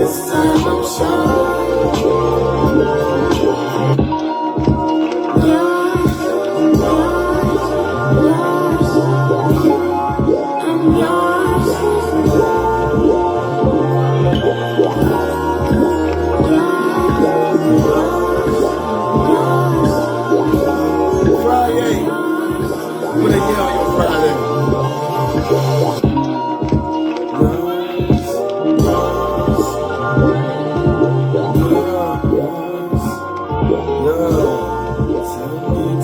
This time I'm Friday. What a yell on your Friday.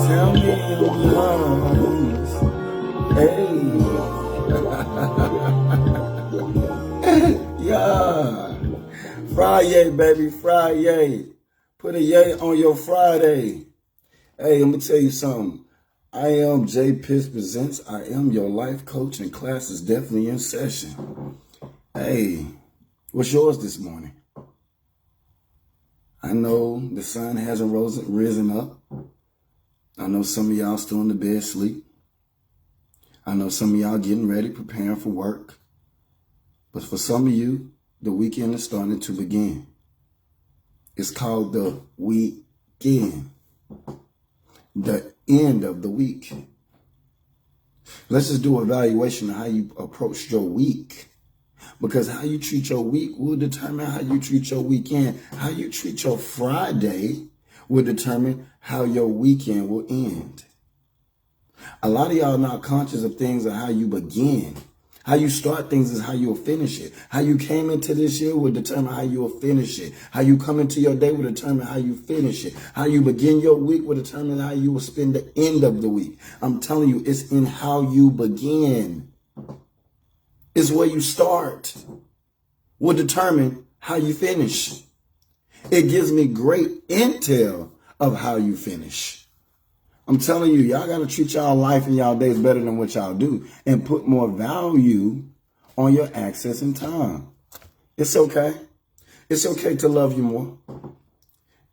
Tell me yours. Hey. Yeah. Friday, baby, Friday. Put a yay on your Friday. Hey, let me tell you something. I am J Pitts Presents. I am your life coach, and class is definitely in session. Hey, what's yours this morning? I know the sun hasn't risen up. I know some of y'all still in the bed sleep. I know some of y'all getting ready, preparing for work. But for some of you, the weekend is starting to begin. It's called the weekend. The end of the week. Let's just do an evaluation of how you approached your week. Because how you treat your week will determine how you treat your weekend. How you treat your Friday will determine how your weekend will end. A lot of y'all are not conscious of things of how you begin. How you start things is how you'll finish it. How you came into this year will determine how you will finish it. How you come into your day will determine how you finish it. How you begin your week will determine how you will spend the end of the week. I'm telling you, it's in how you begin. It's where you start will determine how you finish. It gives me great intel of how you finish. I'm telling you, y'all got to treat y'all life and y'all days better than what y'all do and put more value on your access and time. It's okay. It's okay to love you more.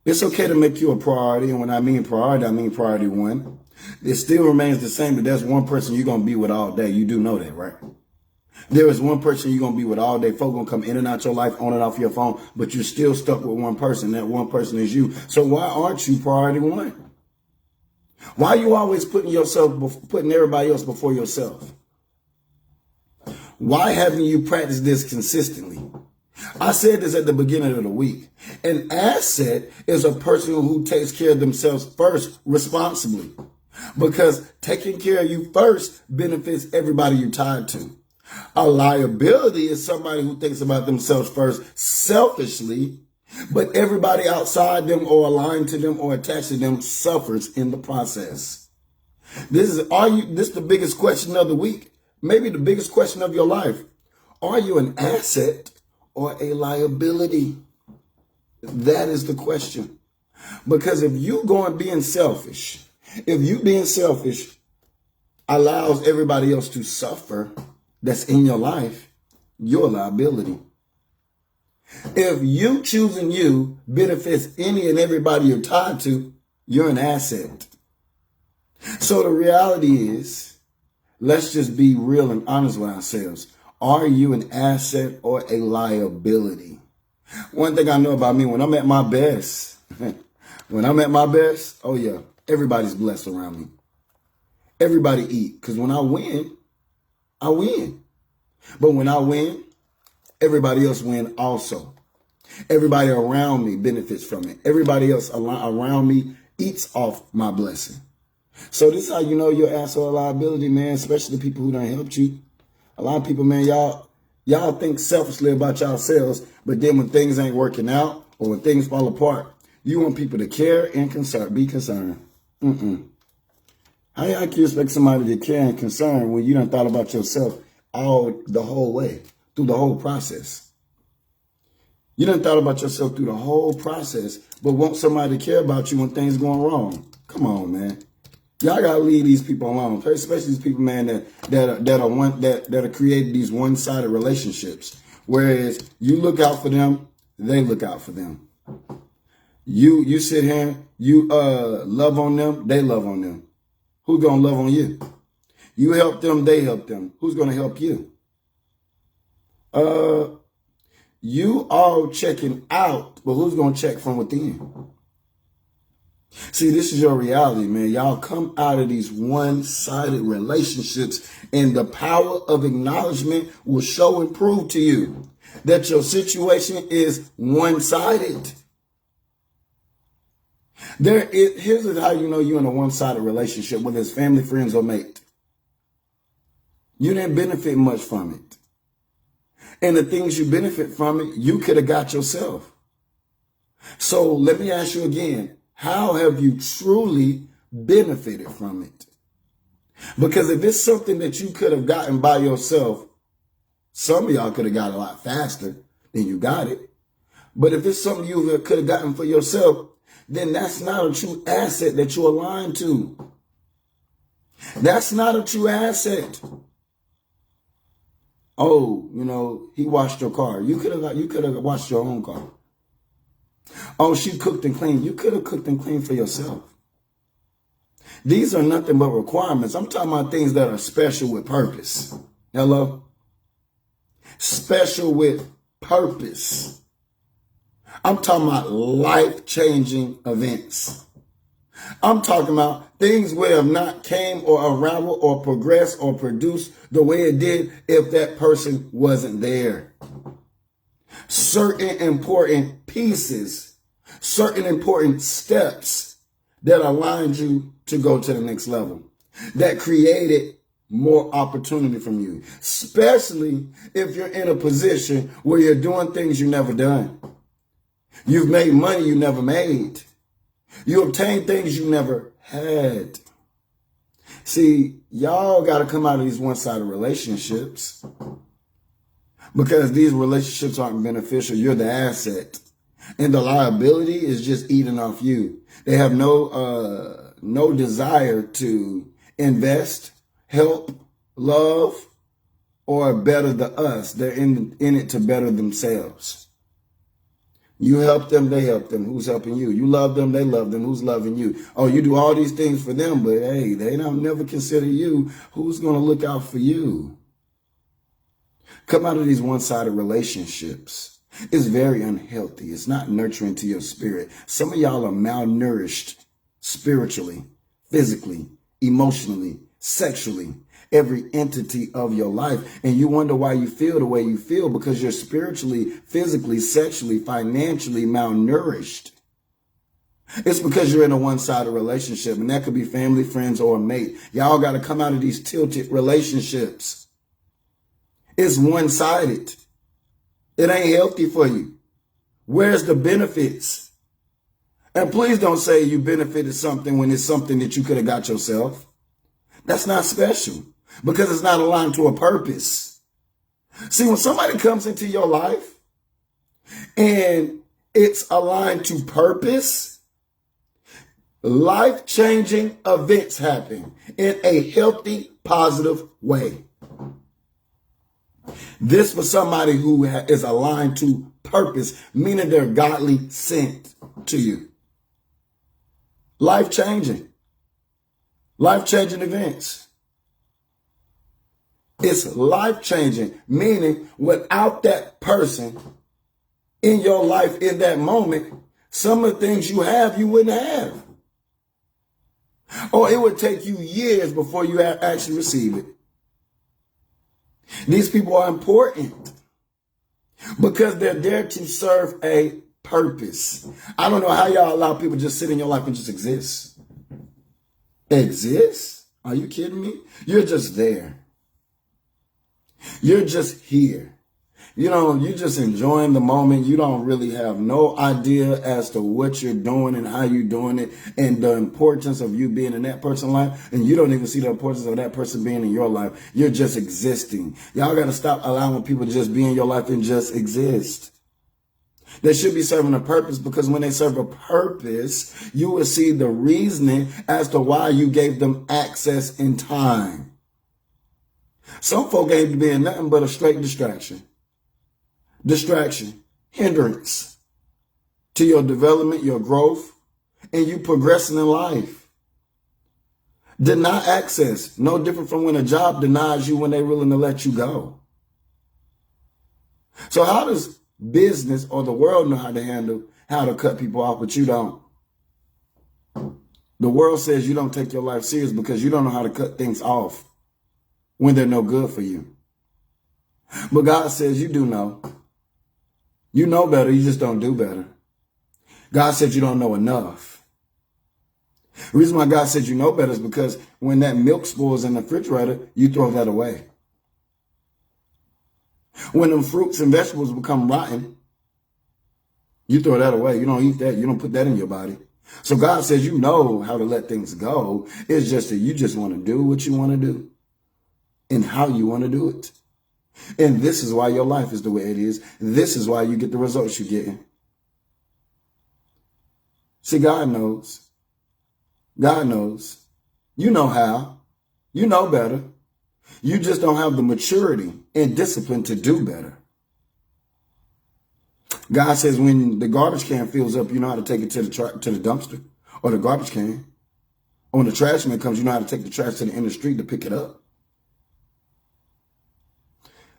It's okay to make you a priority. And when I mean priority one. It still remains the same, but there's one person you're going to be with all day. You do know that, right? There is one person you're going to be with all day. Folk going to come in and out your life, on and off your phone, but you're still stuck with one person. That one person is you. So why aren't you priority one? Why are you always putting everybody else before yourself? Why haven't you practiced this consistently? I said this at the beginning of the week. An asset is a person who takes care of themselves first responsibly, because taking care of you first benefits everybody you're tied to. A liability is somebody who thinks about themselves first selfishly, but everybody outside them or aligned to them or attached to them suffers in the process. This is the biggest question of the week? Maybe the biggest question of your life. Are you an asset or a liability? That is the question. Because if you being selfish allows everybody else to suffer that's in your life, you're a liability. If you choosing you benefits any and everybody you're tied to, you're an asset. So the reality is, let's just be real and honest with ourselves. Are you an asset or a liability? One thing I know about me, when I'm at my best, oh yeah, everybody's blessed around me. Everybody eat. Because when I win, I win. But when I win, everybody else win also. Everybody around me benefits from it. Everybody else around me eats off my blessing. So this is how you know you're an asset or liability, man, especially the people who done helped you. A lot of people, man, y'all think selfishly about yourselves, but then when things ain't working out or when things fall apart, you want people to care and be concerned. How can you expect somebody to care and concern when you done thought about yourself the whole way, through the whole process? You done thought about yourself through the whole process, but want somebody to care about you when things going wrong. Come on, man. Y'all gotta leave these people alone, especially these people, man, that are creating these one-sided relationships. Whereas you look out for them, they look out for them. You sit here, you love on them, they love on them. Who's gonna love on you? You help them, they help them. Who's gonna help you? you all checking out, but who's going to check from within? See, this is your reality, man. Y'all come out of these one-sided relationships, and the power of acknowledgement will show and prove to you that your situation is one-sided. Here's how you know you're in a one-sided relationship, whether it's family, friends, or mate. You didn't benefit much from it. And the things you benefit from it, you could have got yourself. So let me ask you again, how have you truly benefited from it? Because if it's something that you could have gotten by yourself, some of y'all could have got a lot faster than you got it. But if it's something you could have gotten for yourself, then that's not a true asset that you're aligned to. That's not a true asset. Oh, he washed your car. You could have washed your own car. Oh, she cooked and cleaned. You could have cooked and cleaned for yourself. These are nothing but requirements. I'm talking about things that are special with purpose. Hello? Special with purpose. I'm talking about life-changing events. I'm talking about things would have not came or unraveled or progressed or produced the way it did if that person wasn't there. Certain important pieces, certain important steps that aligned you to go to the next level, that created more opportunity from you, especially if you're in a position where you're doing things you've never done. You've made money you never made. You obtained things you never had. See, y'all got to come out of these one-sided relationships because these relationships aren't beneficial. You're the asset. And the liability is just eating off you. They have no desire to invest, help, love, or better the us. They're in it to better themselves. You help them, they help them. Who's helping you? You love them, they love them. Who's loving you? Oh, you do all these things for them, but hey, they don't never consider you. Who's going to look out for you? Come out of these one-sided relationships. It's very unhealthy. It's not nurturing to your spirit. Some of y'all are malnourished spiritually, physically, emotionally, sexually, every entity of your life. And you wonder why you feel the way you feel because you're spiritually, physically, sexually, financially malnourished. It's because you're in a one-sided relationship, and that could be family, friends, or a mate. Y'all got to come out of these tilted relationships. It's one-sided. It ain't healthy for you. Where's the benefits? And please don't say you benefited something when it's something that you could have got yourself. That's not special because it's not aligned to a purpose. See, when somebody comes into your life and it's aligned to purpose, life-changing events happen in a healthy, positive way. This was somebody who is aligned to purpose, meaning they're godly sent to you. Life-changing. Life-changing events. It's life-changing, meaning without that person in your life in that moment, some of the things you have, you wouldn't have. Or it would take you years before you actually receive it. These people are important because they're there to serve a purpose. I don't know how y'all allow people to just sit in your life and just exist. Exist? Are you kidding me? You're just there. You're just here. You're just enjoying the moment. You don't really have no idea as to what you're doing and how you're doing it and the importance of you being in that person's life. And you don't even see the importance of that person being in your life. You're just existing. Y'all got to stop allowing people to just be in your life and just exist. They should be serving a purpose because when they serve a purpose, you will see the reasoning as to why you gave them access in time. Some folk ain't being nothing but a straight distraction. Distraction, hindrance to your development, your growth, and you progressing in life. Deny access, no different from when a job denies you when they're willing to let you go. So how does business or the world know how to cut people off, but you don't. The world says you don't take your life serious because you don't know how to cut things off when they're no good for you. But God says you do know. You know better, you just don't do better. God said you don't know enough. The reason why God said you know better is because when that milk spoils in the refrigerator, you throw that away. When them fruits and vegetables become rotten, you throw that away. You don't eat that. You don't put that in your body. So God says you know how to let things go. It's just that you just want to do what you want to do and how you want to do it. And this is why your life is the way it is. This is why you get the results you're getting. See, God knows. God knows. You know how. You know better. You just don't have the maturity and discipline to do better. God says when the garbage can fills up, you know how to take it to the dumpster or the garbage can. Or when the trash man comes, you know how to take the trash to the end of the street to pick it up.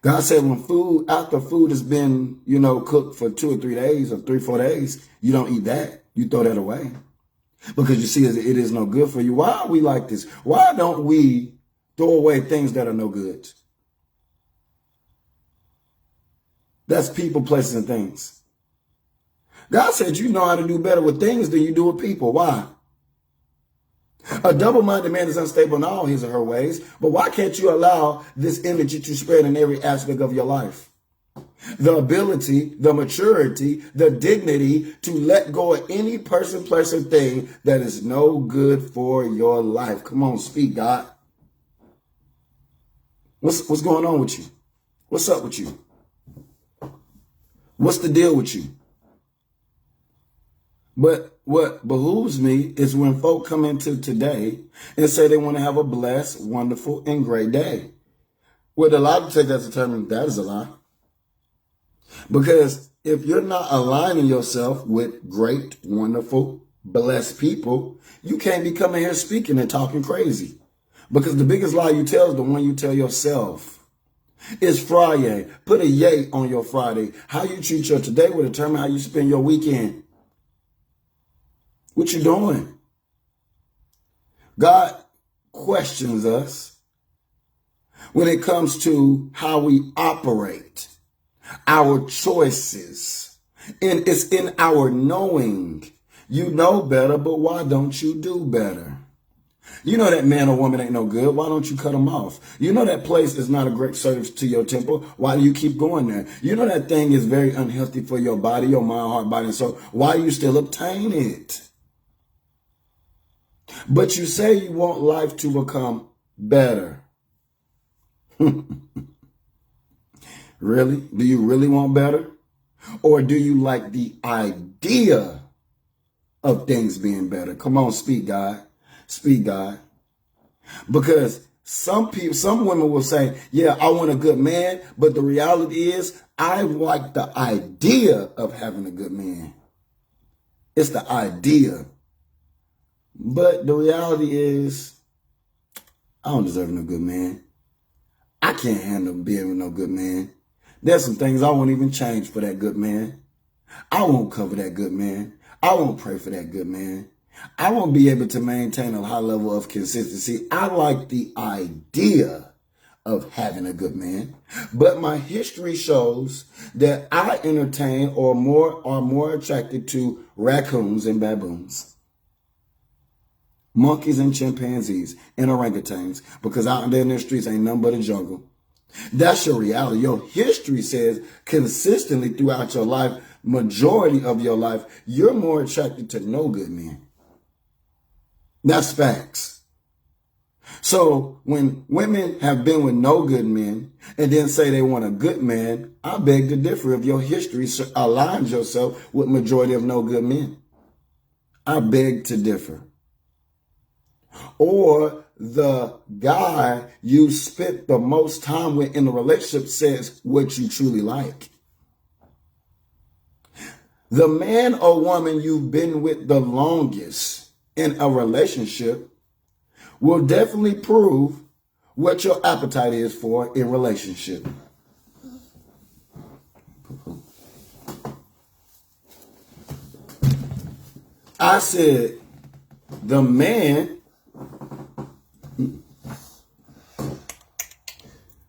God said when after food has been, cooked for 2 or 3 days or 3 or 4 days, you don't eat that. You throw that away. Because you see it is no good for you. Why are we like this? Why don't we throw away things that are no good? That's people, places, and things. God said you know how to do better with things than you do with people. Why? A double-minded man is unstable in all his or her ways. But why can't you allow this image to spread in every aspect of your life? The ability, the maturity, the dignity to let go of any person, place, or thing that is no good for your life. Come on, speak, God. What's going on with you? What's up with you? What's the deal with you? But what behooves me is when folk come into today and say they want to have a blessed, wonderful, and great day. Well, a lot of take that to determine that is a lie. Because if you're not aligning yourself with great, wonderful, blessed people, you can't be coming here speaking and talking crazy. Because the biggest lie you tell is the one you tell yourself. It's Friday. Put a yay on your Friday. How you treat your today will determine how you spend your weekend. What you doing? God questions us when it comes to how we operate, our choices, and it's in our knowing. You know better, but why don't you do better? You know that man or woman ain't no good. Why don't you cut them off? You know that place is not a great service to your temple. Why do you keep going there? You know that thing is very unhealthy for your body, your mind, heart, body, and soul. Why do you still obtain it? But you say you want life to become better. Really? Do you really want better? Or do you like the idea of things being better? Come on, speak, God. Speak, God. Because some women will say, yeah, I want a good man. But the reality is, I like the idea of having a good man. It's the idea. But the reality is, I don't deserve no good man. I can't handle being with no good man. There's some things I won't even change for that good man. I won't cover that good man. I won't pray for that good man. I won't be able to maintain a high level of consistency. I like the idea of having a good man. But my history shows that I entertain or are more attracted to raccoons and baboons, monkeys and chimpanzees and orangutans, because out there in the streets ain't nothing but a jungle. That's your reality. Your history says consistently throughout your life, majority of your life, you're more attracted to no good men. That's facts. So when women have been with no good men and then say they want a good man, I beg to differ if your history aligns yourself with majority of no good men. I beg to differ. Or the guy you spent the most time with in the relationship says what you truly like. The man or woman you've been with the longest in a relationship will definitely prove what your appetite is for in relationship. I said the man.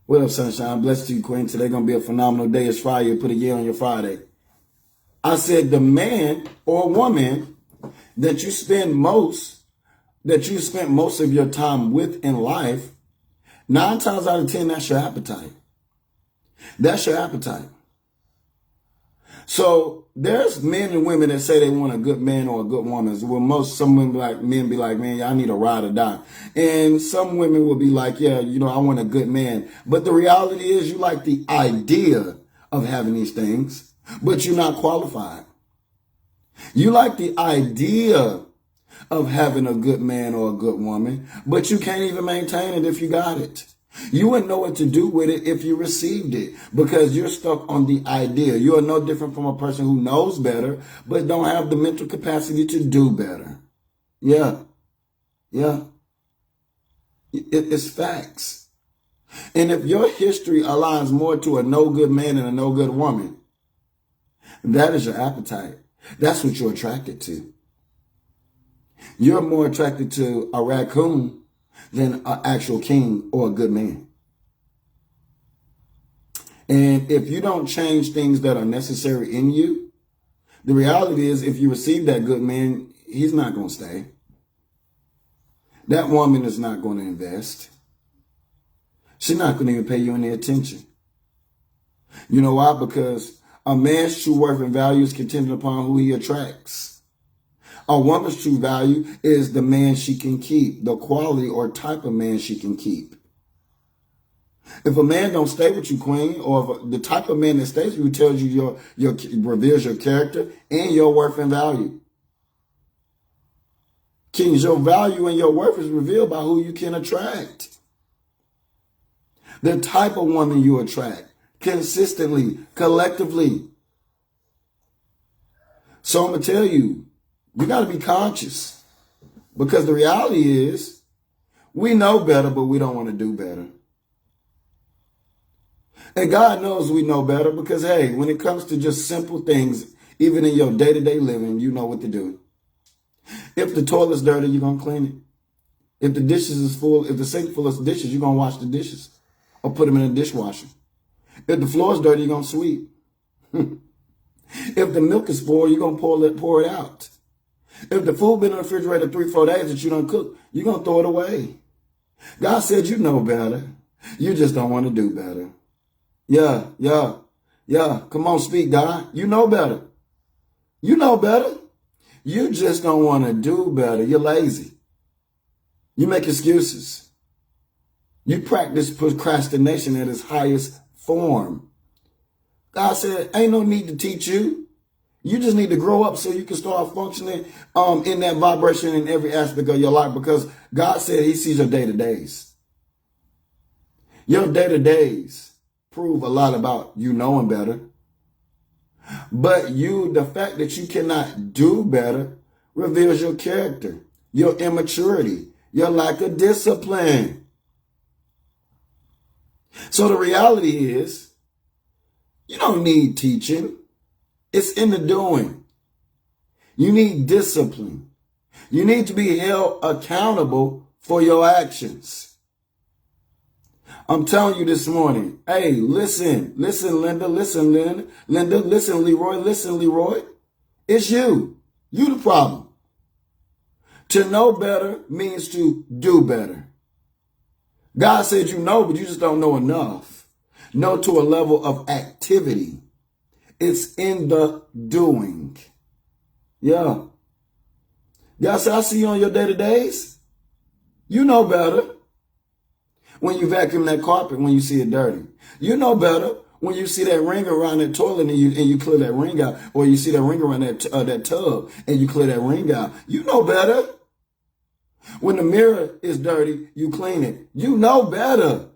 What up, sunshine? Blessed to you, Queen. Today gonna be a phenomenal day. It's Friday. Put a year on your Friday. I said the man or woman that you spent most of your time with in life, 9 times out of 10, that's your appetite. That's your appetite. So there's men and women that say they want a good man or a good woman. Well, some men be like, man, I need a ride or die. And some women will be like, yeah, I want a good man. But the reality is you like the idea of having these things, but you're not qualified. You like the idea of having a good man or a good woman, but you can't even maintain it if you got it. You wouldn't know what to do with it if you received it because you're stuck on the idea. You are no different from a person who knows better, but don't have the mental capacity to do better. Yeah. It's facts. And if your history aligns more to a no good man and a no good woman, that is your appetite. That's what you're attracted to. You're more attracted to a raccoon than an actual king or a good man. And if you don't change things that are necessary in you, the reality is if you receive that good man, he's not going to stay. That woman is not going to invest. She's not going to even pay you any attention. You know why? Because a man's true worth and value is contingent upon who he attracts. A woman's true value is the man she can keep, the quality or type of man she can keep. If a man don't stay with you, Queen, or if the type of man that stays with you tells you reveals your character and your worth and value. Kings, your value and your worth is revealed by who you can attract. The type of woman you attract consistently, collectively. So I'm going to tell you, you got to be conscious because the reality is we know better, but we don't want to do better. And God knows we know better because, hey, when it comes to just simple things, even in your day-to-day living, you know what to do. If the toilet's dirty, you're going to clean it. If the dishes is full, if the sink full of dishes, you're going to wash the dishes or put them in a dishwasher. If the floor's dirty, you're going to sweep. If the milk is full, you're going to pour it out. If the food been in the refrigerator 3-4 days that you don't cook, you're going to throw it away. God said you know better. You just don't want to do better. Yeah. Come on, speak, God. You know better. You know better. You just don't want to do better. You're lazy. You make excuses. You practice procrastination at its highest form. God said, ain't no need to teach you. You just need to grow up so you can start functioning in that vibration in every aspect of your life because God said he sees your day-to-days. Your day-to-days prove a lot about you knowing better. But the fact that you cannot do better reveals your character, your immaturity, your lack of discipline. So the reality is, you don't need teaching. It's in the doing. You need discipline. You need to be held accountable for your actions. I'm telling you this morning, hey, listen, Linda, listen, Leroy. It's you. You the problem. To know better means to do better. God said you know, but you just don't know enough. Know to a level of activity. It's in the doing. Yeah. God said, I see you on your day-to-days. You know better when you vacuum that carpet when you see it dirty. You know better when you see that ring around that toilet and you clear that ring out. Or you see that ring around that tub and you clear that ring out. You know better. When the mirror is dirty, you clean it. You know better.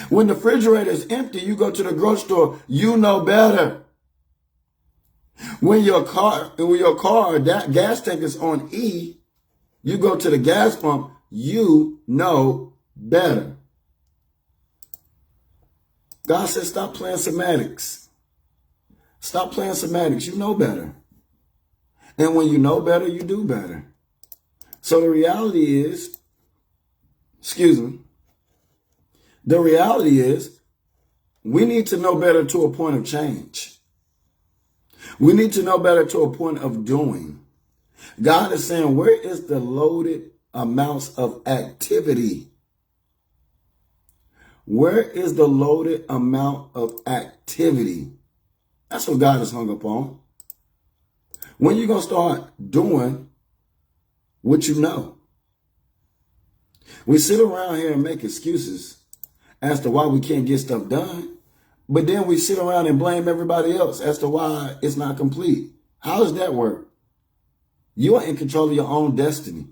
When the refrigerator is empty, you go to the grocery store, you know better. When your car that gas tank is on E, you go to the gas pump, you know better. God said, stop playing semantics. Stop playing semantics. You know better. And when you know better, you do better. So the reality is, the reality is we need to know better to a point of change. We need to know better to a point of doing. God is saying, where is the loaded amounts of activity? Where is the loaded amount of activity? That's what God is hung up on. When you going to start doing what you know? We sit around here and make excuses as to why we can't get stuff done, but then we sit around and blame everybody else as to why it's not complete. How does that work? You are in control of your own destiny.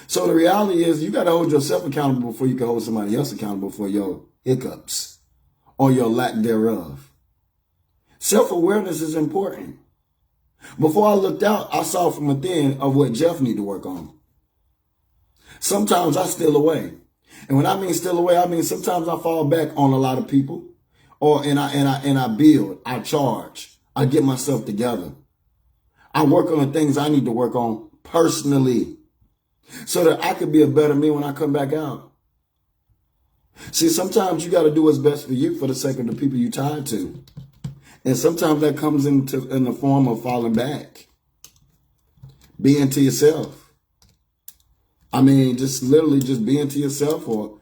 So the reality is you got to hold yourself accountable before you can hold somebody else accountable for your hiccups or your lack thereof. Self-awareness is important. Before I looked out, I saw from within of what Jeff need to work on. Sometimes I steal away. And when I mean steal away, I mean sometimes I fall back on a lot of people, and I build, I charge, I get myself together. I work on the things I need to work on personally so that I could be a better me when I come back out. See, sometimes you got to do what's best for you for the sake of the people you tied to. And sometimes that comes in the form of falling back, being to yourself. I mean, just literally just being to yourself, or,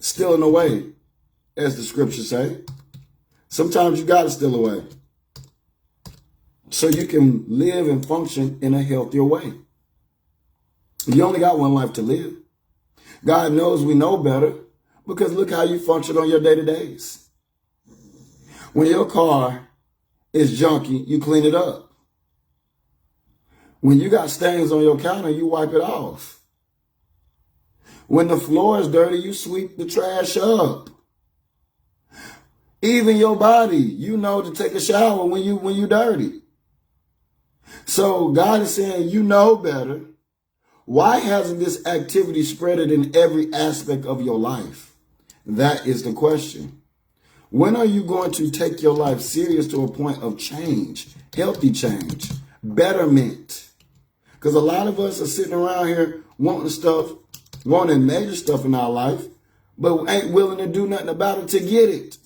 stealing away, as the scriptures say. Sometimes you got to steal away so you can live and function in a healthier way. You only got one life to live. God knows we know better, because look how you function on your day-to-days. When your car is junky, you clean it up. When you got stains on your counter, you wipe it off. When the floor is dirty, you sweep the trash up. Even your body, you know to take a shower when you dirty. So God is saying, you know better. Why hasn't this activity spread it in every aspect of your life? That is the question. When are you going to take your life serious to a point of change, healthy change, betterment? Because a lot of us are sitting around here wanting major stuff in our life, but ain't willing to do nothing about it to get it.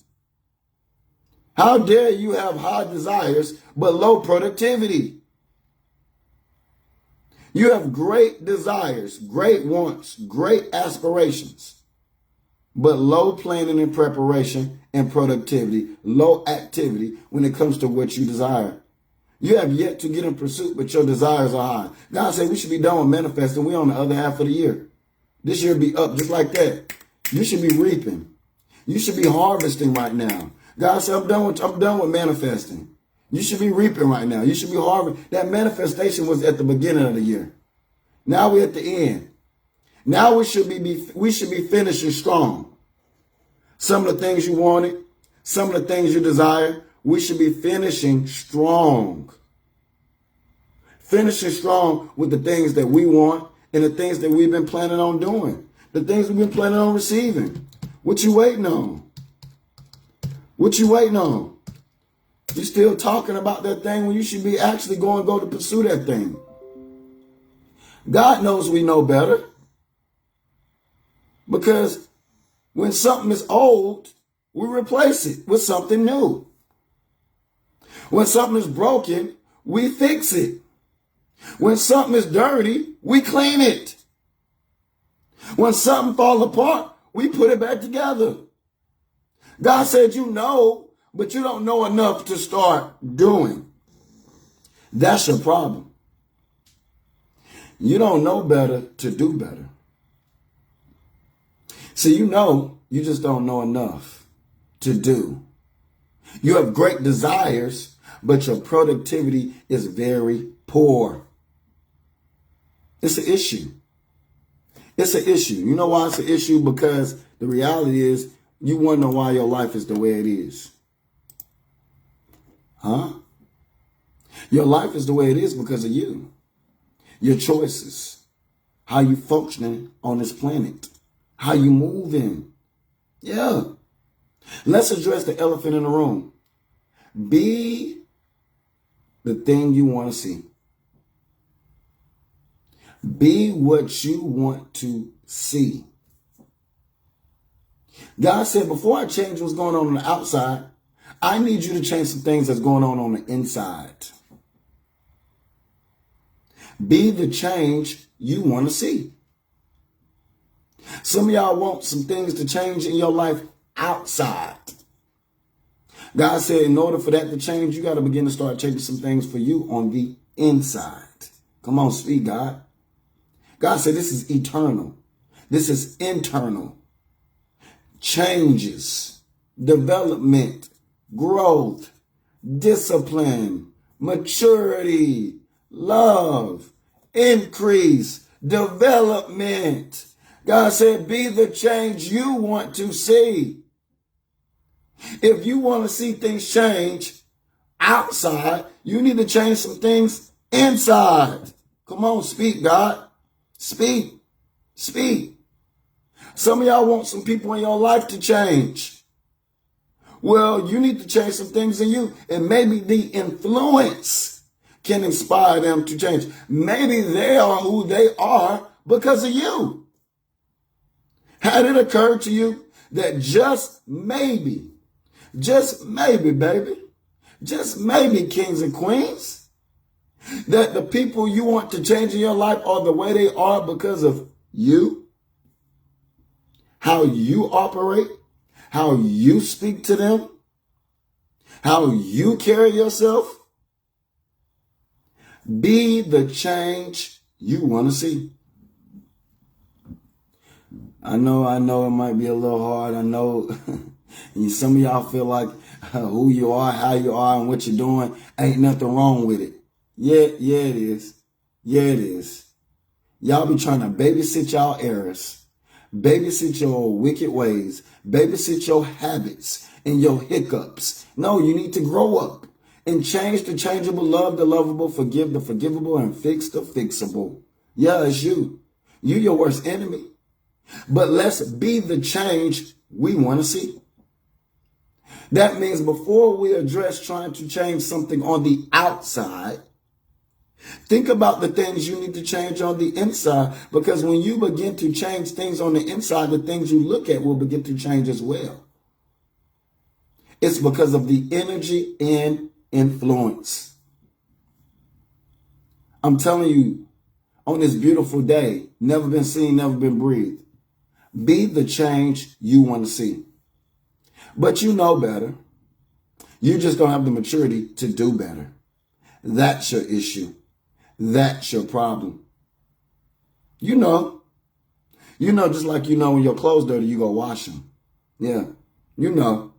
How dare you have high desires, but low productivity? You have great desires, great wants, great aspirations, but low planning and preparation and productivity, low activity when it comes to what you desire. You have yet to get in pursuit, but your desires are high. God said we should be done with manifesting. We're on the other half of the year. This year be up just like that. You should be reaping. You should be harvesting right now. God said, I'm done with manifesting. You should be reaping right now. You should be harvesting. That manifestation was at the beginning of the year. Now we're at the end. Now we should be finishing strong. Some of the things you wanted, some of the things you desire, we should be finishing strong. Finishing strong with the things that we want and the things that we've been planning on doing. The things we've been planning on receiving. What you waiting on? What you waiting on? You still talking about that thing when you should be actually go to pursue that thing. God knows we know better. Because when something is old, we replace it with something new. When something is broken, we fix it. When something is dirty, we clean it. When something falls apart, we put it back together. God said you know, but you don't know enough to start doing. That's your problem. You don't know better to do better. See, you just don't know enough to do. You have great desires, but your productivity is very poor. It's an issue. It's an issue. You know why it's an issue? Because the reality is you wonder why your life is the way it is. Huh? Your life is the way it is because of you. Your choices. How you functioning on this planet. How you moving. Yeah. Let's address the elephant in the room. Be the thing you want to see. Be what you want to see. God said, before I change what's going on the outside, I need you to change some things that's going on the inside. Be the change you want to see. Some of y'all want some things to change in your life outside. God said, in order for that to change, you got to begin to start changing some things for you on the inside. Come on, speak, God. God said, this is eternal. This is internal. Changes, development, growth, discipline, maturity, love, increase, development. God said, be the change you want to see. If you want to see things change outside, you need to change some things inside. Come on, speak, God. Speak. Speak. Some of y'all want some people in your life to change. Well, you need to change some things in you, and maybe the influence can inspire them to change. Maybe they are who they are because of you. Had it occurred to you that just maybe, baby, just maybe, kings and queens, that the people you want to change in your life are the way they are because of you? How you operate, how you speak to them, how you carry yourself. Be the change you want to see. I know it might be a little hard. I know some of y'all feel like who you are, how you are, and what you're doing, ain't nothing wrong with it. Yeah, it is. Yeah, it is. Y'all be trying to babysit y'all errors. Babysit your wicked ways. Babysit your habits and your hiccups. No, you need to grow up and change the changeable, love the lovable, forgive the forgivable, and fix the fixable. Yeah, it's you. You your worst enemy. But let's be the change we want to see. That means before we address trying to change something on the outside, think about the things you need to change on the inside, because when you begin to change things on the inside, the things you look at will begin to change as well. It's because of the energy and influence. I'm telling you, on this beautiful day, never been seen, never been breathed, be the change you want to see. But you know better. You just don't have the maturity to do better. That's your issue. That's your problem. You know, just like you know when your clothes dirty, you go wash them. Yeah, you know.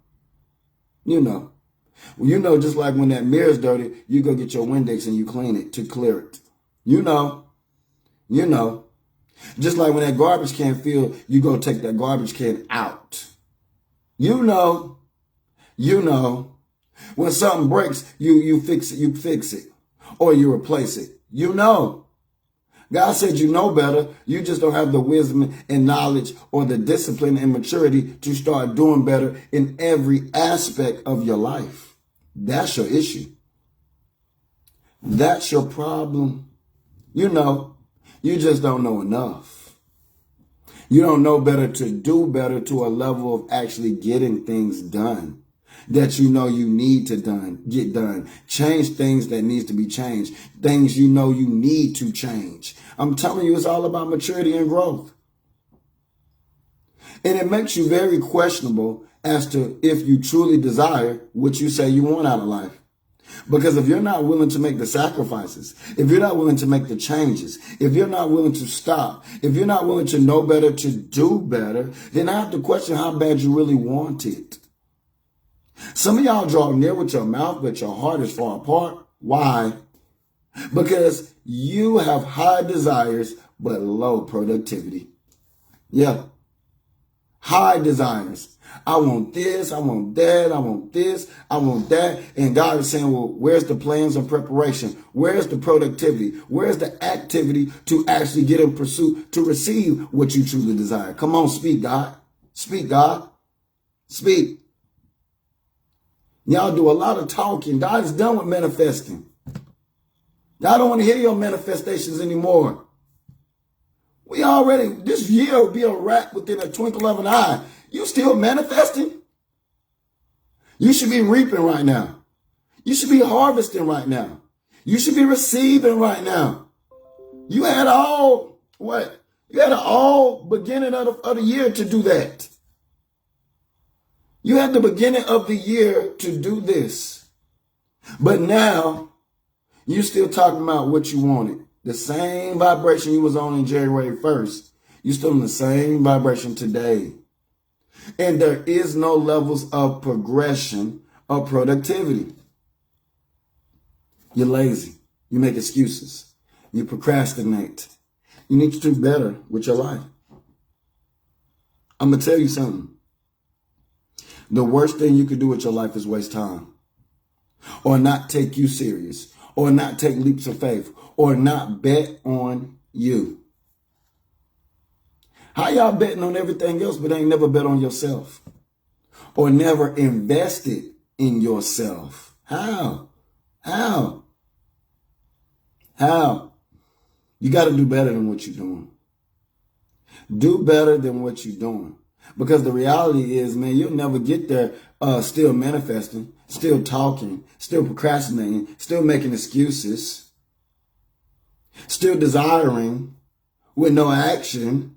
Well, you know, just like when that mirror's dirty, you go get your Windex and you clean it to clear it. You know. Just like when that garbage can filled, you go take that garbage can out. You know. When something breaks, you fix it, or you replace it. You know. God said you know better. You just don't have the wisdom and knowledge or the discipline and maturity to start doing better in every aspect of your life. That's your issue. That's your problem. You know, you just don't know enough. You don't know better to do better to a level of actually getting things done that you know you need to get done. Change things that needs to be changed. Things you know you need to change. I'm telling you, it's all about maturity and growth. And it makes you very questionable as to if you truly desire what you say you want out of life. Because if you're not willing to make the sacrifices, if you're not willing to make the changes, if you're not willing to stop, if you're not willing to know better, to do better, then I have to question how bad you really want it. Some of y'all draw near with your mouth, but your heart is far apart. Why? Because you have high desires, but low productivity. Yeah. High desires. I want this, I want that, I want this, I want that. And God is saying, well, where's the plans and preparation? Where's the productivity? Where's the activity to actually get in pursuit to receive what you truly desire? Come on, speak, God. Speak, God. Speak. Y'all do a lot of talking. God is done with manifesting. I don't want to hear your manifestations anymore. This year will be a wrap within a twinkle of an eye. You still manifesting? You should be reaping right now. You should be harvesting right now. You should be receiving right now. You had all beginning of the year to do that. You had the beginning of the year to do this. But now, you still talking about what you wanted. The same vibration you was on in January 1st. You still in the same vibration today. And there is no levels of progression or productivity. You're lazy. You make excuses. You procrastinate. You need to do better with your life. I'm going to tell you something. The worst thing you could do with your life is waste time. Or not take you serious. Or not take leaps of faith. Or not bet on you. How y'all betting on everything else but ain't never bet on yourself? Or never invested in yourself? How? You got to do better than what you're doing. Do better than what you're doing. Because the reality is, man, you'll never get there still manifesting, still talking, still procrastinating, still making excuses, still desiring with no action.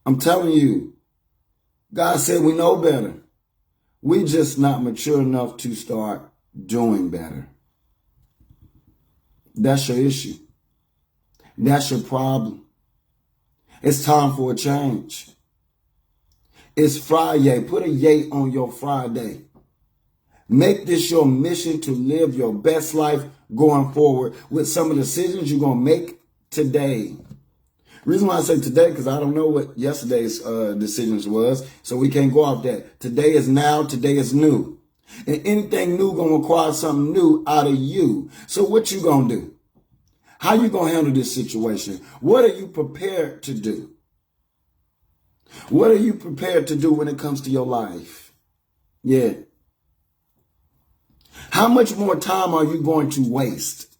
I'm telling you, God said we know better. We just not mature enough to start doing better. That's your issue. That's your problem. It's time for a change. It's Friday. Put a yay on your Friday. Make this your mission to live your best life going forward with some of the decisions you're going to make today. Reason why I say today, because I don't know what yesterday's decisions was, so we can't go off that. Today is now, today is new. And anything new going to require something new out of you. So what you going to do? How you going to handle this situation? What are you prepared to do? What are you prepared to do when it comes to your life? Yeah. How much more time are you going to waste?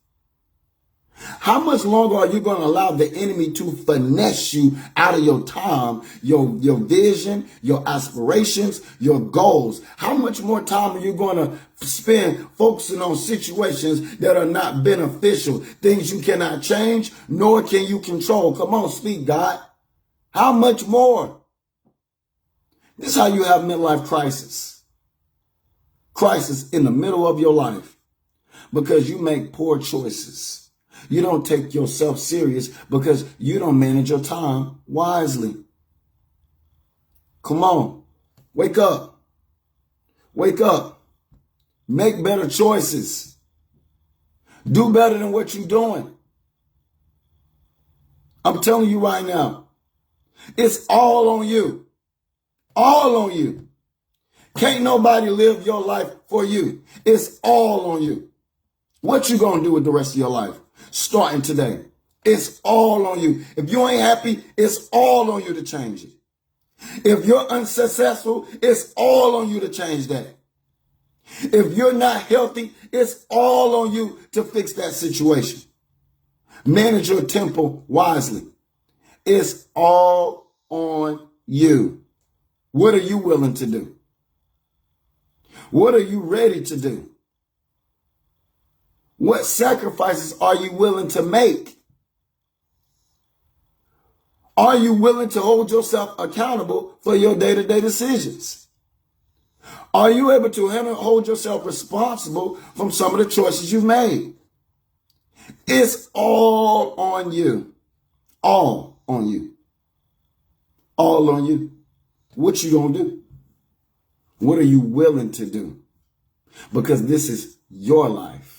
How much longer are you going to allow the enemy to finesse you out of your time, your vision, your aspirations, your goals? How much more time are you going to spend focusing on situations that are not beneficial, things you cannot change, nor can you control? Come on, speak, God. How much more? This is how you have midlife crisis. Crisis in the middle of your life because you make poor choices. You don't take yourself serious because you don't manage your time wisely. Come on. Wake up. Wake up. Make better choices. Do better than what you're doing. I'm telling you right now. It's all on you. All on you. Can't nobody live your life for you. It's all on you. What you gonna do with the rest of your life? Starting today. It's all on you. If you ain't happy, it's all on you to change it. If you're unsuccessful, it's all on you to change that. If you're not healthy, it's all on you to fix that situation. Manage your tempo wisely. It's all on you. What are you willing to do? What are you ready to do? What sacrifices are you willing to make? Are you willing to hold yourself accountable for your day-to-day decisions? Are you able to hold yourself responsible from some of the choices you've made? It's all on you. All on you. All on you. What you gonna do? What are you willing to do? Because this is your life.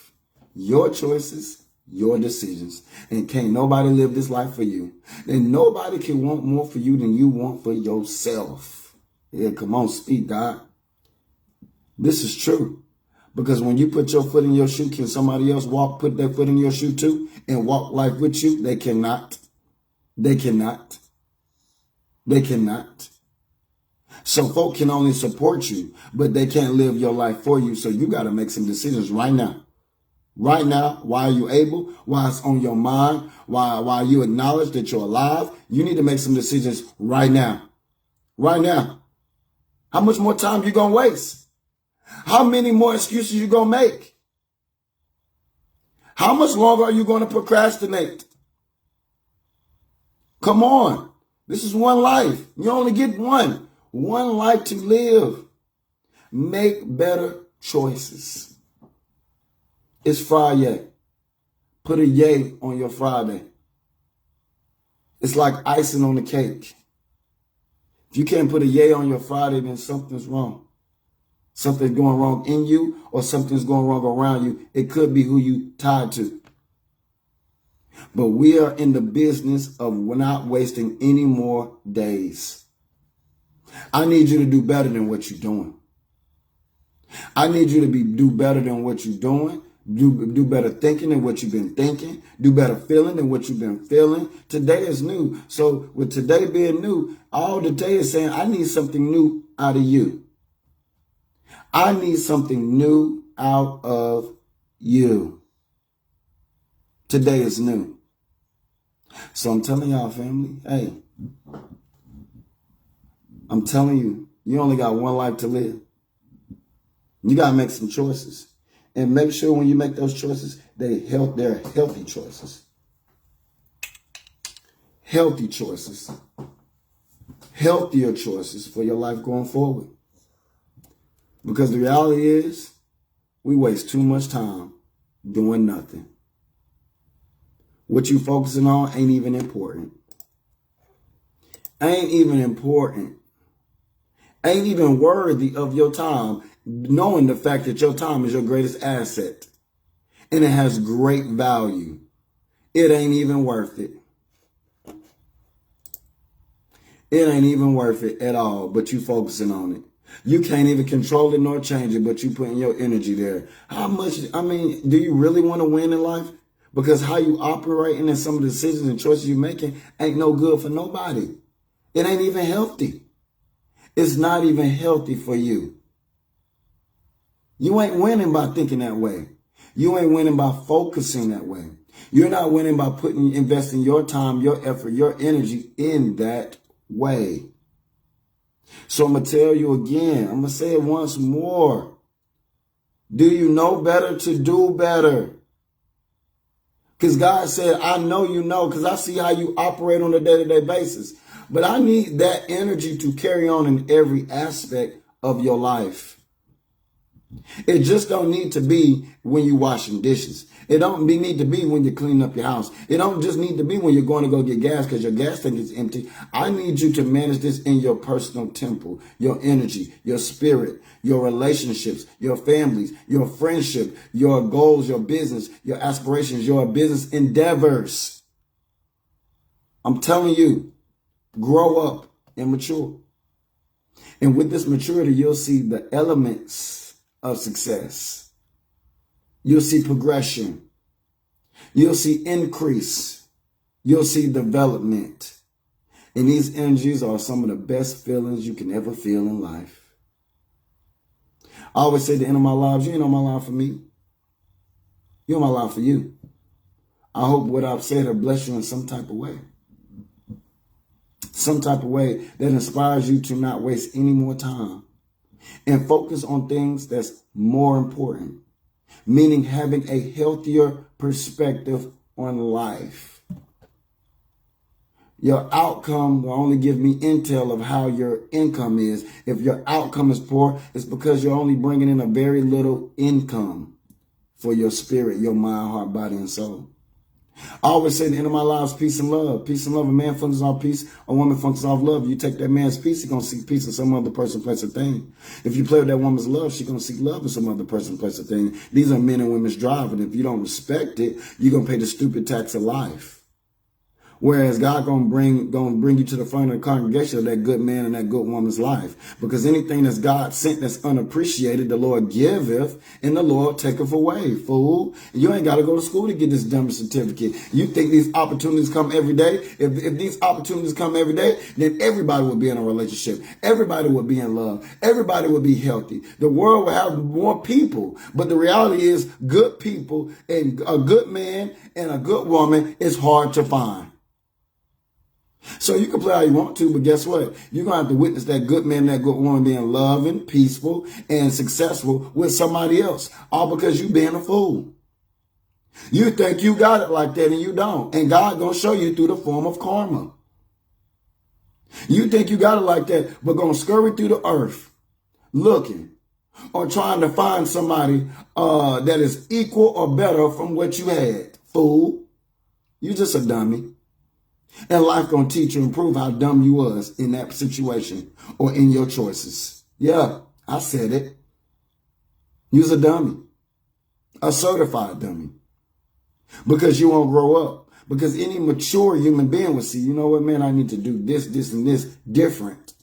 Your choices, your decisions. And can't nobody live this life for you. And nobody can want more for you than you want for yourself. Yeah, come on, speak, God. This is true. Because when you put your foot in your shoe, can somebody else put their foot in your shoe too and walk life with you? They cannot. They cannot. They cannot. So folk can only support you, but they can't live your life for you. So you got to make some decisions right now. Right now, while you're able, while it's on your mind, while you acknowledge that you're alive, you need to make some decisions right now. Right now. How much more time you gonna waste? How many more excuses you gonna make? How much longer are you gonna procrastinate? Come on. This is one life. You only get one. One life to live. Make better choices. It's Friday. Put a yay on your Friday. It's like icing on the cake. If you can't put a yay on your Friday, then something's wrong. Something's going wrong in you or something's going wrong around you. It could be who you tied to. But we are in the business of not wasting any more days. I need you to do better than what you're doing. I need you to do better than what you're doing. Do better thinking than what you've been thinking. Do better feeling than what you've been feeling. Today is new. So with today being new, all today is saying, I need something new out of you. I need something new out of you. Today is new. So I'm telling y'all, family, hey, I'm telling you, you only got one life to live. You got to make some choices. And make sure when you make those choices, they're healthy choices. Healthy choices. Healthier choices for your life going forward. Because the reality is, we waste too much time doing nothing. What you focusing on ain't even important. Ain't even important. Ain't even worthy of your time, knowing the fact that your time is your greatest asset. And it has great value. It ain't even worth it. It ain't even worth it at all, but you focusing on it. You can't even control it nor change it, but you putting your energy there. How much, do you really want to win in life? Because how you operating and some of the decisions and choices you're making ain't no good for nobody. It ain't even healthy. It's not even healthy for you. You ain't winning by thinking that way. You ain't winning by focusing that way. You're not winning by investing your time, your effort, your energy in that way. So I'm going to tell you again, I'm going to say it once more. Do you know better to do better? Because God said, I know you know, because I see how you operate on a day-to-day basis. But I need that energy to carry on in every aspect of your life. It just don't need to be when you're washing dishes. It don't need to be when you're cleaning up your house. It don't just need to be when you're going to go get gas because your gas tank is empty. I need you to manage this in your personal temple, your energy, your spirit, your relationships, your families, your friendship, your goals, your business, your aspirations, your business endeavors. I'm telling you, grow up and mature. And with this maturity, you'll see the elements of success. You'll see progression. You'll see increase. You'll see development. And these energies are some of the best feelings you can ever feel in life. I always say at the end of my lives, you ain't on my life for me. You're on my life for you. I hope what I've said will bless you in some type of way. Some type of way that inspires you to not waste any more time and focus on things that's more important, meaning having a healthier perspective on life. Your outcome will only give me intel of how your income is. If your outcome is poor, it's because you're only bringing in a very little income for your spirit, your mind, heart, body, and soul. I always say at the end of my lives, peace and love. Peace and love. A man functions off peace. A woman functions off love. You take that man's peace, he's going to seek peace in some other person, place, or thing. If you play with that woman's love, she's going to seek love in some other person, place, or thing. These are men and women's drive. And if you don't respect it, you're going to pay the stupid tax of life. Whereas God gonna bring you to the front of the congregation of that good man and that good woman's life. Because anything that's God sent that's unappreciated, the Lord giveth and the Lord taketh away. Fool. You ain't gotta go to school to get this dumb certificate. You think these opportunities come every day? If these opportunities come every day, then everybody will be in a relationship. Everybody will be in love. Everybody will be healthy. The world will have more people. But the reality is good people and a good man and a good woman is hard to find. So you can play how you want to, but guess what? You're going to have to witness that good man, that good woman being loving, peaceful, and successful with somebody else. All because you being a fool. You think you got it like that and you don't. And God going to show you through the form of karma. You think you got it like that, but going to scurry through the earth looking or trying to find somebody that is equal or better from what you had. Fool. You just a dummy. And life gonna teach you and prove how dumb you was in that situation or in your choices. Yeah, I said it. You's a dummy. A certified dummy. Because you won't grow up. Because any mature human being will see, you know what, man, I need to do this, and this different.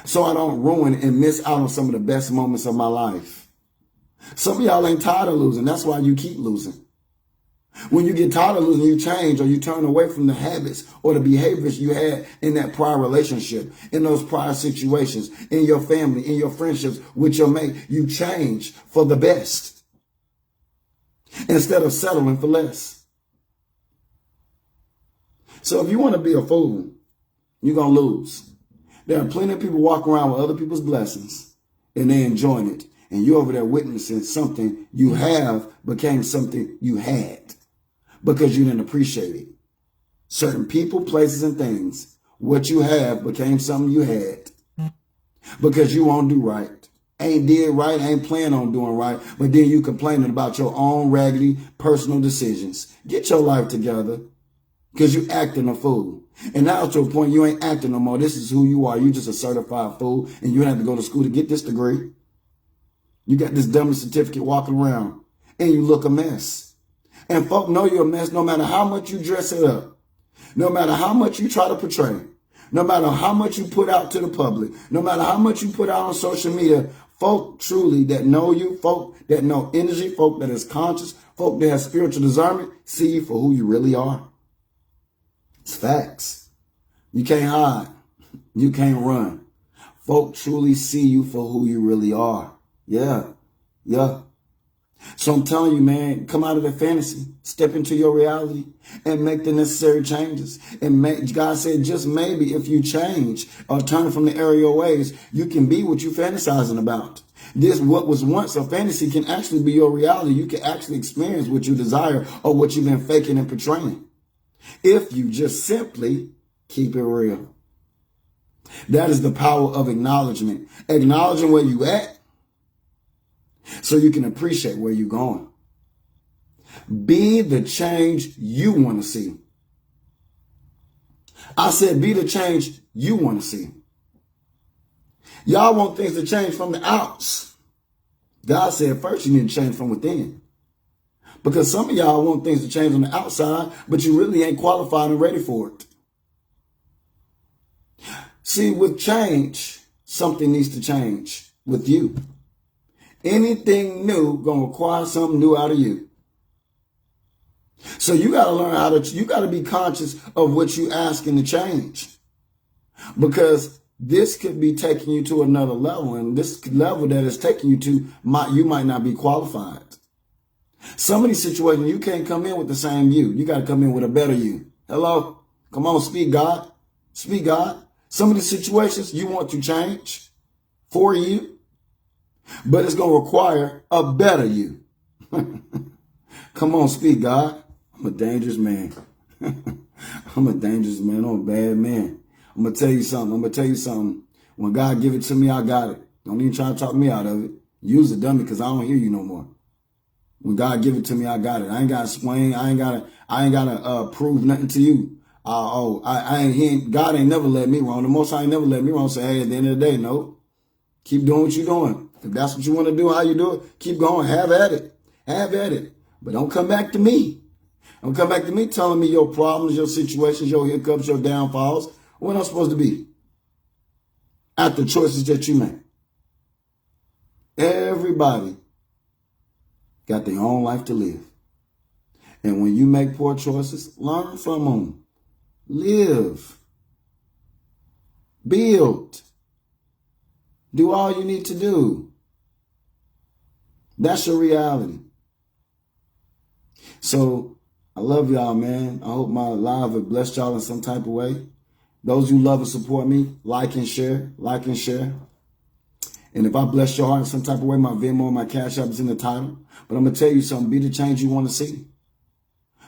So I don't ruin and miss out on some of the best moments of my life. Some of y'all ain't tired of losing. That's why you keep losing. When you get tired of losing, you change or you turn away from the habits or the behaviors you had in that prior relationship, in those prior situations, in your family, in your friendships with your mate. You change for the best instead of settling for less. So if you want to be a fool, you're going to lose. There are plenty of people walking around with other people's blessings and they enjoying it. And you're over there witnessing something you have became something you had. Because you didn't appreciate it. Certain people, places, and things. What you have became something you had. Because you won't do right. Ain't did right, ain't plan on doing right. But then you complaining about your own raggedy personal decisions. Get your life together. Because you acting a fool. And now to a point you ain't acting no more. This is who you are. You just a certified fool. And you have to go to school to get this degree. You got this dummy certificate walking around. And you look a mess. And folk know you're a mess no matter how much you dress it up. No matter how much you try to portray. No matter how much you put out to the public. No matter how much you put out on social media. Folk truly that know you. Folk that know energy. Folk that is conscious. Folk that have spiritual discernment. See you for who you really are. It's facts. You can't hide. You can't run. Folk truly see you for who you really are. Yeah. Yeah. So I'm telling you, man, come out of the fantasy, step into your reality and make the necessary changes. And God said, just maybe if you change or turn from the error of your ways, you can be what you're fantasizing about. This, what was once a fantasy, can actually be your reality. You can actually experience what you desire or what you've been faking and portraying. If you just simply keep it real. That is the power of acknowledgement. Acknowledging where you at. So you can appreciate where you're going. Be the change you want to see. I said be the change you want to see. Y'all want things to change from the outs. God said first you need to change from within. Because some of y'all want things to change on the outside, but you really ain't qualified and ready for it. See, with change, something needs to change with you. Anything new gonna require something new out of you. So you gotta learn you gotta be conscious of what you asking to change. Because this could be taking you to another level, and this level that is taking you to, you might not be qualified. Some of these situations, you can't come in with the same you. You gotta come in with a better you. Hello? Come on, speak God. Speak God. Some of these situations you want to change for you. But it's going to require a better you. Come on, speak, God. I'm a dangerous man. I'm a dangerous man. I'm a bad man. I'm going to tell you something. When God give it to me, I got it. Don't even try to talk me out of it. Use a dummy because I don't hear you no more. When God give it to me, I got it. I ain't got to explain. I ain't got to prove nothing to you. God ain't never let me wrong. The Most High ain't never let me wrong. Say, hey, at the end of the day, no. Keep doing what you're doing. If that's what you want to do, how you do it, keep going. Have at it. Have at it. But don't come back to me. Don't come back to me telling me your problems, your situations, your hiccups, your downfalls. What am I supposed to be? After choices that you make. Everybody got their own life to live. And when you make poor choices, learn from them. Live. Build. Do all you need to do. That's your reality. So, I love y'all, man. I hope my live have blessed y'all in some type of way. Those who love and support me, like and share. Like and share. And if I bless your heart in some type of way, my Venmo and my Cash App is in the title. But I'm going to tell you something. Be the change you want to see.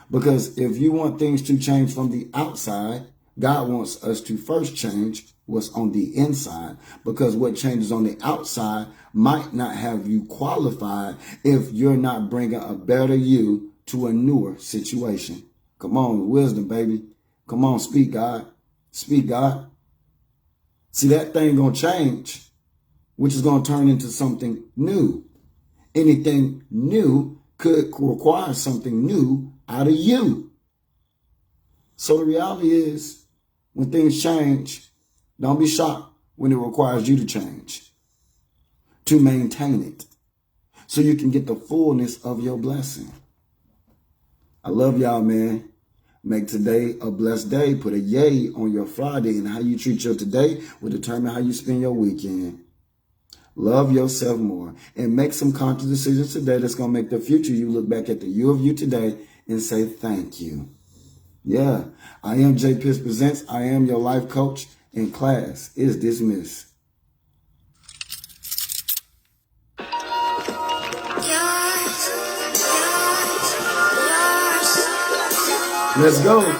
Because if you want things to change from the outside, God wants us to first change what's on the inside. Because what changes on the outside might not have you qualified if you're not bringing a better you to a newer situation. Come on, wisdom, baby. Come on, speak, God. Speak, God. See, that thing going to change, which is going to turn into something new. Anything new could require something new out of you. So the reality is, when things change, don't be shocked when it requires you to change, to maintain it, so you can get the fullness of your blessing. I love y'all, man. Make today a blessed day. Put a yay on your Friday, and how you treat your today will determine how you spend your weekend. Love yourself more and make some conscious decisions today that's going to make the future you look back at the you of you today and say thank you. Yeah, I am Jay Pitts Presents. I am your life coach, and class is dismissed. Let's go.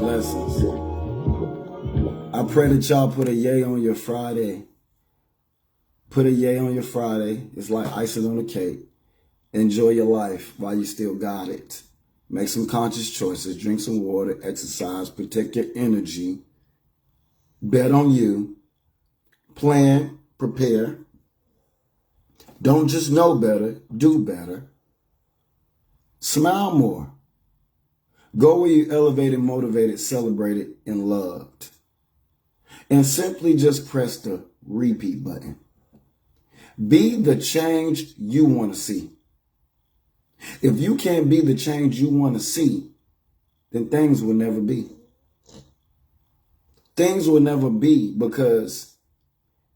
Blessings. I pray that y'all put a yay on your Friday. Put a yay on your Friday. It's like icing on the cake. Enjoy your life while you still got it. Make some conscious choices. Drink some water. Exercise. Protect your energy. Bet on you. Plan. Prepare. Don't just know better. Do better. Smile more. Go where you're elevated, motivated, celebrated, and loved. And simply just press the repeat button. Be the change you want to see. If you can't be the change you want to see, then things will never be. Things will never be, because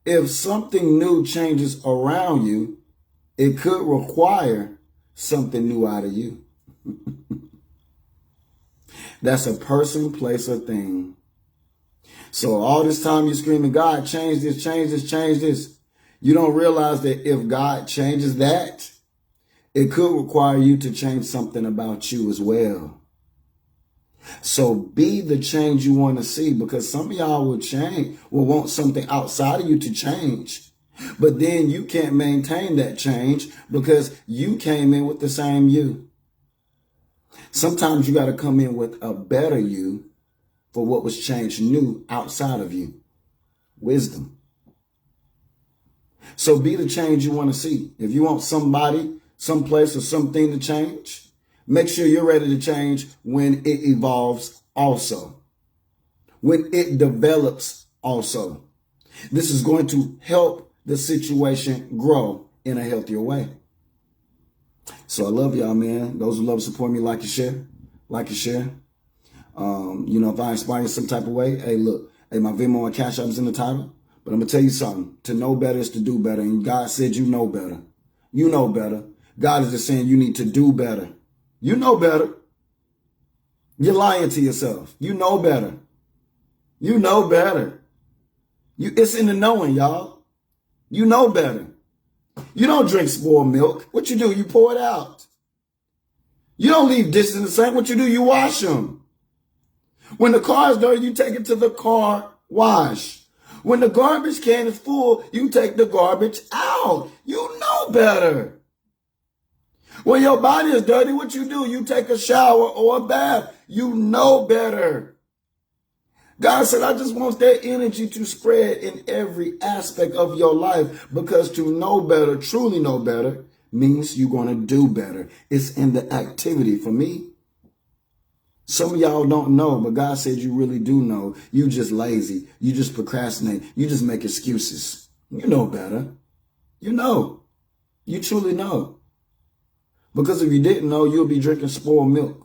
if something new changes around you, it could require something new out of you. That's a person, place, or thing. So all this time you're screaming, God, change this, change this, change this. You don't realize that if God changes that, it could require you to change something about you as well. So be the change you want to see, because some of y'all will want something outside of you to change. But then you can't maintain that change because you came in with the same you. Sometimes you got to come in with a better you for what was changed new outside of you. Wisdom. So be the change you want to see. If you want somebody, someplace, or something to change, make sure you're ready to change when it evolves also. When it develops also. This is going to help the situation grow in a healthier way. So I love y'all, man. Those who love support me, like and share. Like and share. If I inspire you some type of way, hey, look. Hey, my Venmo and Cash App is in the title. But I'm going to tell you something. To know better is to do better. And God said you know better. You know better. God is just saying you need to do better. You know better. You're lying to yourself. You know better. You know better. It's in the knowing, y'all. You know better. You don't drink spoiled milk. What you do? You pour it out. You don't leave dishes in the sink. What you do? You wash them. When the car is dirty, you take it to the car wash. When the garbage can is full, you take the garbage out. You know better. When your body is dirty, what you do? You take a shower or a bath. You know better. God said, I just want that energy to spread in every aspect of your life, because to know better, truly know better, means you're going to do better. It's in the activity. For me, some of y'all don't know, but God said you really do know. You just lazy. You just procrastinate. You just make excuses. You know better. You know. You truly know. Because if you didn't know, you'll be drinking spoiled milk.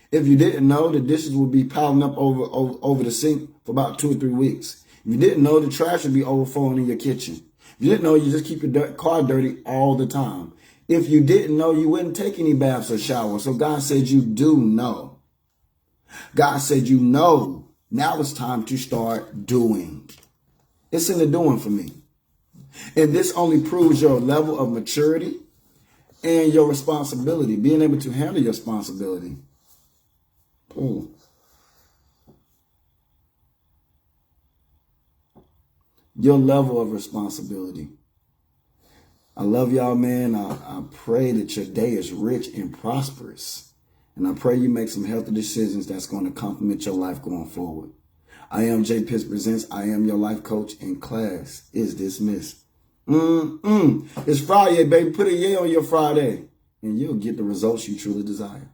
If you didn't know, the dishes would be piling up over the sink for about 2 or 3 weeks. If you didn't know, the trash would be overflowing in your kitchen. If you didn't know, you just keep your car dirty all the time. If you didn't know, you wouldn't take any baths or showers. So God said you do know. God said you know. Now it's time to start doing. It's in the doing for me. And this only proves your level of maturity and your responsibility, being able to handle your responsibility. Ooh. Your level of responsibility. I love y'all, man. I pray that your day is rich and prosperous. And I pray you make some healthy decisions that's going to complement your life going forward. I am Jay Pitts Presents. I am your life coach, and class is dismissed. It's Friday, baby. Put a yay on your Friday, and you'll get the results you truly desire.